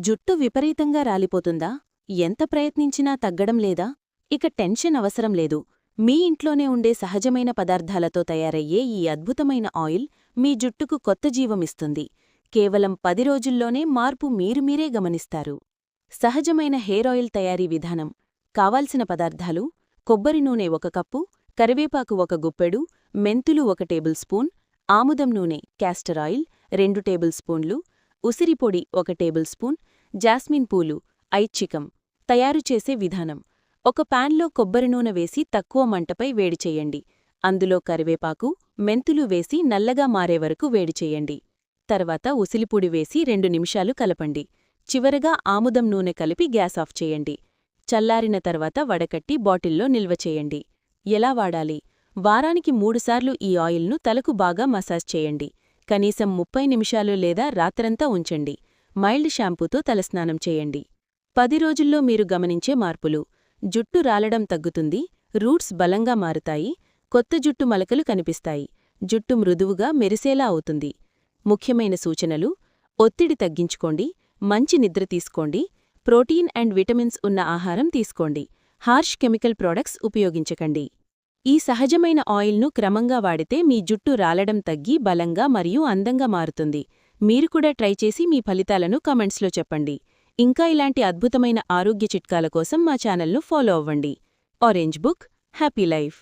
జుట్టు విపరీతంగా రాలిపోతుందా? ఎంత ప్రయత్నించినా తగ్గడం లేదా? ఇక టెన్షన్ అవసరం లేదు. మీ ఇంట్లోనే ఉండే సహజమైన పదార్థాలతో తయారయ్యే ఈ అద్భుతమైన ఆయిల్ మీ జుట్టుకు కొత్త జీవమిస్తుంది. కేవలం 10 రోజుల్లోనే మార్పు మీరే గమనిస్తారు. సహజమైన హెయిర్ ఆయిల్ తయారీ విధానం. కావాల్సిన పదార్థాలు: కొబ్బరి నూనె 1 కప్పు, కరివేపాకు 1 గుప్పెడు, మెంతులు 1 టేబుల్ స్పూన్, ఆముదం నూనె క్యాస్టర్ ఆయిల్ 2 టేబుల్ స్పూన్లు, ఉసిరిపొడి 1 టేబుల్ స్పూన్, జాస్మిన్ పూలు ఐచ్చికం. తయారు చేసే విధానం: ఒక ప్యాన్లో కొబ్బరి నూనె వేసి తక్కువ మంటపై వేడి చెయ్యండి. అందులో కరివేపాకు, మెంతులు వేసి నల్లగా మారే వరకు వేడి చెయ్యండి. తర్వాత ఉసిలిపొడి వేసి 2 నిమిషాలు కలపండి. చివరగా ఆముదం నూనె కలిపి గ్యాస్ ఆఫ్ చేయండి. చల్లారిన తర్వాత వడకట్టి బాటిల్లో నిల్వ చేయండి. ఎలా వాడాలి? వారానికి 3 సార్లు ఈ ఆయిల్ను తలకు బాగా మసాజ్ చేయండి. కనీసం 30 నిమిషాలు లేదా రాత్రంతా ఉంచండి. మైల్డ్ షాంపూతో తలస్నానం చేయండి. 10 రోజుల్లో మీరు గమనించే మార్పులు: జుట్టు రాలడం తగ్గుతుంది, రూట్స్ బలంగా మారుతాయి, కొత్త జుట్టు మలకలు కనిపిస్తాయి, జుట్టు మృదువుగా మెరిసేలా అవుతుంది. ముఖ్యమైన సూచనలు: ఒత్తిడి తగ్గించుకోండి, మంచి నిద్ర తీసుకోండి, ప్రోటీన్ అండ్ విటమిన్స్ ఉన్న ఆహారం తీసుకోండి, హార్ష్ కెమికల్ ప్రొడక్ట్స్ ఉపయోగించకండి. ఈ సహజమైన ఆయిల్ను క్రమంగా వాడితే మీ జుట్టు రాలడం తగ్గి బలంగా మరియు అందంగా మారుతుంది. మీరు కూడా ట్రై చేసి మీ ఫలితాలను కామెంట్స్లో చెప్పండి. ఇంకా ఇలాంటి అద్భుతమైన ఆరోగ్య చిట్కాల కోసం మా ఛానల్ను ఫాలో అవ్వండి. Orange book, happy life.